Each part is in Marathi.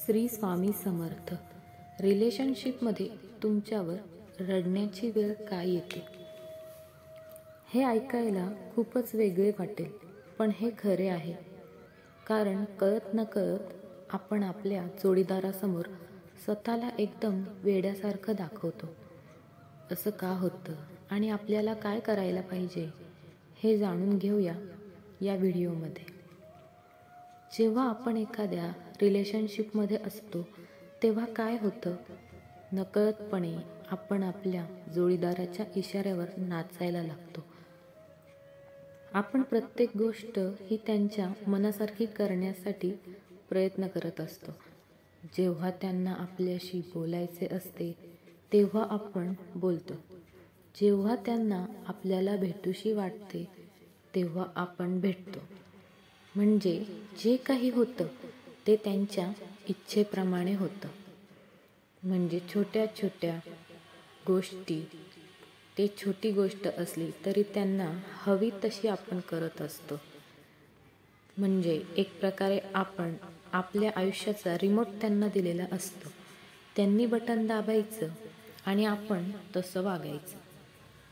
श्री स्वामी समर्थ. रिलेशनशिपमध्ये तुमच्यावर रडण्याची वेळ काय येते? हे ऐकायला खूपच वेगळे वाटेल, पण हे खरे आहे. कारण कळत नकळत आपण आपल्या जोडीदारासमोर स्वतःला एकदम वेड्यासारखं दाखवतो. असं का होतं आणि आपल्याला काय करायला पाहिजे हे जाणून घेऊया या व्हिडिओमध्ये. जेव्हा आपण एखाद्या रिलेशनशिपमध्ये असतो तेव्हा काय होतं? नकळतपणे आपण आपल्या जोडीदाराच्या इशाऱ्यावर नाचायला लागतो. आपण प्रत्येक गोष्ट ही त्यांच्या मनासारखी करण्यासाठी प्रयत्न करत असतो. जेव्हा त्यांना आपल्याशी बोलायचे असते तेव्हा आपण बोलतो. जेव्हा त्यांना आपल्याला भेटूशी वाटते तेव्हा आपण भेटतो. म्हणजे जे काही होतं ते त्यांच्या इच्छेप्रमाणे होतं. म्हणजे छोट्या छोट्या गोष्टी, ते छोटी गोष्ट असली तरी त्यांना हवी तशी आपण करत असतो. म्हणजे एक प्रकारे आपण आपल्या आयुष्याचा रिमोट त्यांना दिलेला असतो. त्यांनी बटन दाबायचं आणि आपण तसं वागायचं.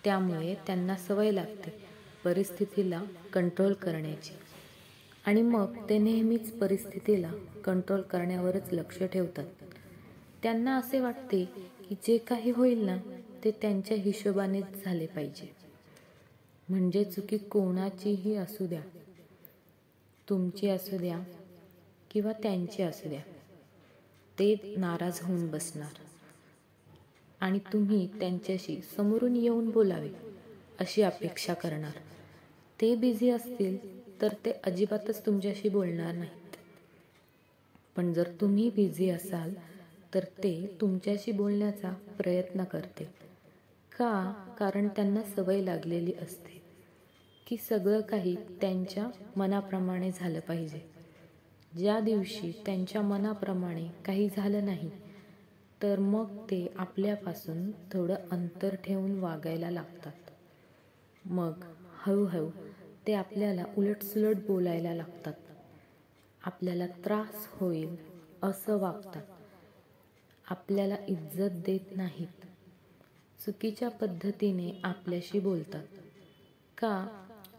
त्यामुळे त्यांना सवय लागते परिस्थितीला कंट्रोल करण्याची. आणि मग ते नेहमीच परिस्थितीला कंट्रोल करण्यावरच लक्ष ठेवतात. त्यांना असे वाटते की जे काही होईल ना ते त्यांच्या हिशोबानेच झाले पाहिजे. म्हणजे चुकी कोणाचीही असू द्या, तुमची असू द्या किंवा त्यांची असू द्या, ते नाराज होऊन बसणार आणि तुम्ही त्यांच्याशी समोरून येऊन बोलावे अशी अपेक्षा करणार. ते बिझी असतील तर ते अजिबातच तुमच्याशी बोलणार नाहीत. पण जर तुम्ही बिझी असाल तर ते तुमच्याशी बोलण्याचा प्रयत्न करतील. का? कारण त्यांना सवय लागलेली असते की सगळं काही त्यांच्या मनाप्रमाणे झालं पाहिजे. ज्या दिवशी त्यांच्या मनाप्रमाणे काही झालं नाही तर मग ते आपल्यापासून थोडं अंतर ठेवून वागायला लागतात. मग हळूहळू ते आपल्याला उलटसुलट बोलायला लागतात. आपल्याला त्रास होईल असं वागतात. आपल्याला इज्जत देत नाहीत. चुकीच्या पद्धतीने आपल्याशी बोलतात. का?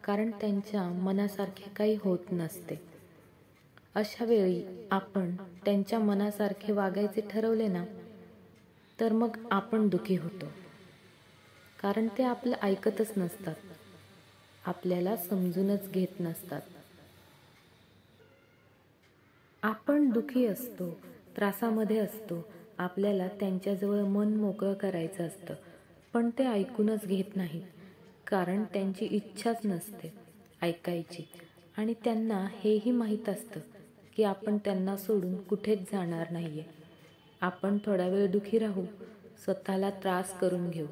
कारण त्यांच्या मनासारखे काही होत नसते. अशा वेळी आपण त्यांच्या मनासारखे वागायचे ठरवले ना तर मग आपण दुखी होतो. कारण ते आपलं ऐकतच नसतात, आपल्याला समजूनच घेत नसतात. आपण दुखी असतो, त्रासामध्ये असतो. आपल्याला त्यांच्याजवळ मन मोकळं करायचं असतं, पण ते ऐकूनच घेत नाहीत. कारण त्यांची इच्छाच नसते ऐकायची. आणि त्यांना हेही माहीत असतं की आपण त्यांना सोडून कुठेच जाणार नाहीये. आपण थोडा वेळ दुखी राहू, स्वतःला त्रास करून घेऊ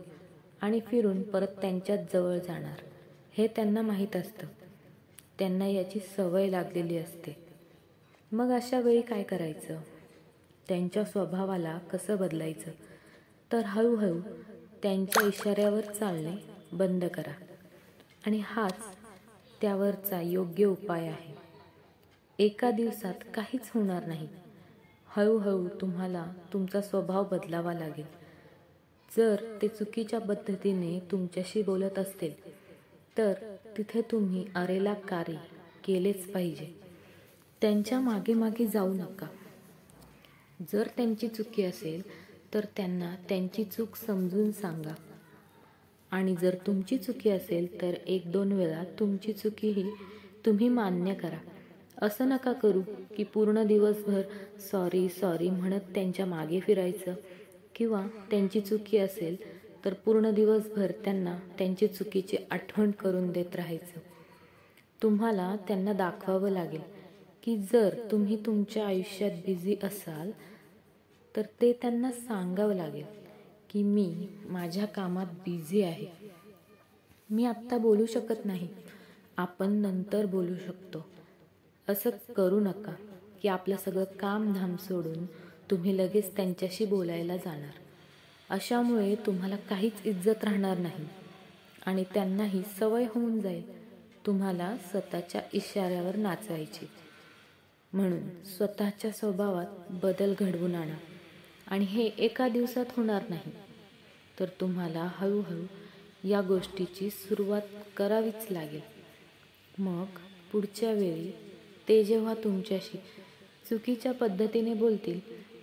आणि फिरून परत त्यांच्याच जवळ जाणार. हे त्यांना माहीत असतं. त्यांना याची सवय लागलेली असते. मग अशा वेळी काय करायचं? त्यांच्या स्वभावाला कसं बदलायचं? तर हळूहळू त्यांच्या इशाऱ्यावर चालणे बंद करा. आणि हाच त्यावरचा योग्य उपाय आहे. एका दिवसात काहीच होणार नाही. हळूहळू तुम्हाला तुमचा स्वभाव बदलावा लागेल. जर ते चुकीच्या पद्धतीने तुमच्याशी बोलत असतील तर तिथे तुम्ही अरेला कार्य केलेच पाहिजे. त्यांच्या मागे मागे जाऊ नका. जर त्यांची चुकी असेल तर त्यांना त्यांची चूक समजून सांगा. आणि जर तुमची चुकी असेल तर 1-2 वेळा तुमची चुकीही तुम्ही मान्य करा. असं नका करू की पूर्ण दिवसभर सॉरी सॉरी म्हणत त्यांच्या मागे फिरायचं. किंवा त्यांची चुकी असेल तर पूर्ण दिवसभर त्यांना त्यांची चुकीची आठवण करून देत राहायचं. तुम्हाला त्यांना दाखवावं लागेल की जर तुम्ही तुमच्या आयुष्यात बिझी असाल तर ते त्यांना सांगावं लागेल की मी माझ्या कामात बिझी आहे, मी आत्ता बोलू शकत नाही, आपण नंतर बोलू शकतो. असं करू नका की आपलं सगळं कामधाम सोडून तुम्ही लगेच त्यांच्याशी बोलायला जाणार. अशामुळे तुम्हाला काहीच इज्जत राहणार नाही आणि त्यांनाही सवय होऊन जाईल तुम्हाला स्वतःच्या इशाऱ्यावर नाचवायची. म्हणून स्वतःच्या स्वभावात बदल घडवून आणा. आणि हे एका दिवसात होणार नाही, तर तुम्हाला हळूहळू या गोष्टीची सुरुवात करावीच लागेल. मग पुढच्या वेळी ते जेव्हा तुमच्याशी चुकीच्या पद्धतीने बोलतील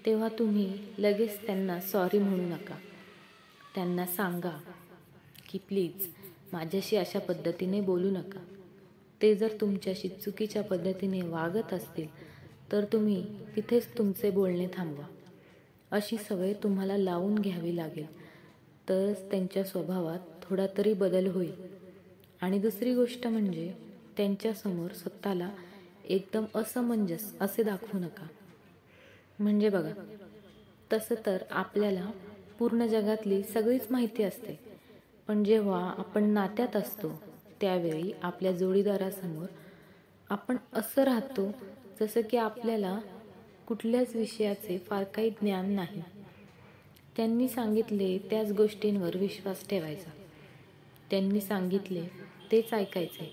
तेव्हा तुम्ही लगेच त्यांना सॉरी म्हणू नका. त्यांना सांगा की प्लीज माझ्याशी अशा पद्धतीने बोलू नका. ते जर तुमच्याशी चुकीच्या पद्धतीने वागत असतील तर तुम्ही तिथेच तुमचे बोलणे थांबवा. अशी सवय तुम्हाला लावून घ्यावी लागेल, तरच त्यांच्या स्वभावात थोडा तरी बदल होईल. आणि दुसरी गोष्ट म्हणजे त्यांच्यासमोर स्वतःला एकदम असमंजस असे दाखवू नका. म्हणजे बघा, तसं तर आपल्याला पूर्ण जगातली सगळीच माहिती असते, पण जेव्हा आपण नात्यात असतो त्यावेळी आपल्या जोडीदारासमोर आपण असं राहतो जसं की आपल्याला कुठल्याच विषयाचे फार काही ज्ञान नाही. त्यांनी सांगितले त्याच गोष्टींवर विश्वास ठेवायचा. त्यांनी सांगितले तेच ऐकायचे.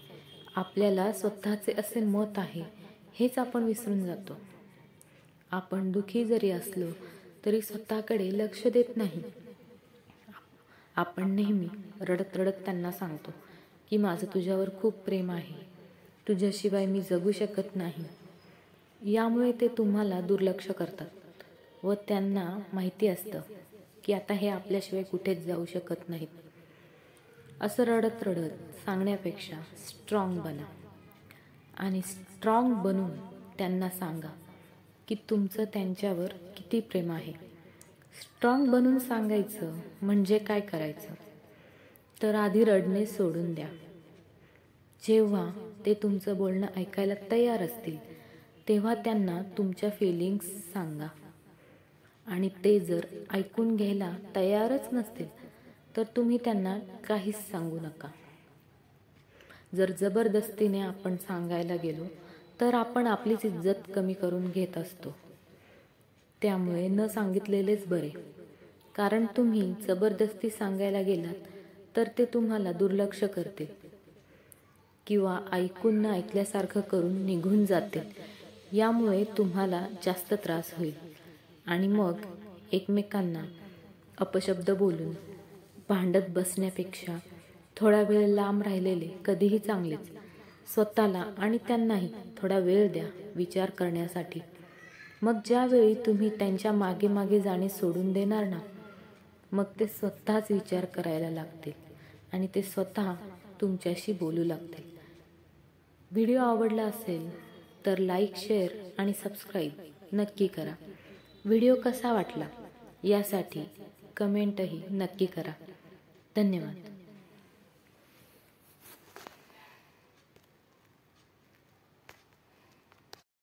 आपल्याला स्वतःचे असे मत आहे हेच आपण विसरून जातो. आपण दुःखी जरी असलो तरी स्वतःकडे लक्ष देत नाही. आपण नेहमी रडत रडत त्यांना सांगतो की माझं तुझ्यावर खूप प्रेम आहे, तुझ्याशिवाय मी जगू शकत नाही. यामुळे ते तुम्हाला दुर्लक्ष करतात व त्यांना माहिती असतं की आता हे आपल्याशिवाय कुठेच जाऊ शकत नाहीत. असं रडत रडत सांगण्यापेक्षा स्ट्रॉंग बना आणि स्ट्रॉंग बनून त्यांना सांगा की तुमचं त्यांच्यावर किती प्रेम आहे. स्ट्रॉंग बनून सांगायचं म्हणजे काय करायचं, तर आधी रडणे सोडून द्या. जेव्हा ते तुमचं बोलणं ऐकायला तयार असतील तेव्हा त्यांना तुमच्या फिलिंग्स सांगा. आणि ते जर ऐकून घ्यायला तयारच नसतील तर तुम्ही त्यांना काहीच सांगू नका. जर जबरदस्तीने आपण सांगायला गेलो तर आपण आपलीच इज्जत कमी करून घेत असतो. त्यामुळे न सांगितलेलेच बरे. कारण तुम्ही जबरदस्ती सांगायला गेलात तर ते तुम्हाला दुर्लक्ष करतील किंवा ऐकून न ऐकल्यासारखं करून निघून जातील. यामुळे तुम्हाला जास्त त्रास होईल आणि मग एकमेकांना अपशब्द बोलून भांडत बसण्यापेक्षा थोडा वेळ लांब राहिलेले कधीही चांगलेच. स्वतःला आणि त्यांनाही थोडा वेळ द्या विचार करण्यासाठी. मग ज्यावेळी तुम्ही त्यांच्या मागे मागे जाणे सोडून देणार ना, मग ते स्वतःच विचार करायला लागतील आणि ते स्वतः तुमच्याशी बोलू लागतील. व्हिडिओ आवडला असेल तर लाईक, शेअर आणि सबस्क्राईब नक्की करा. व्हिडिओ कसा वाटला यासाठी कमेंटही नक्की करा. धन्यवाद.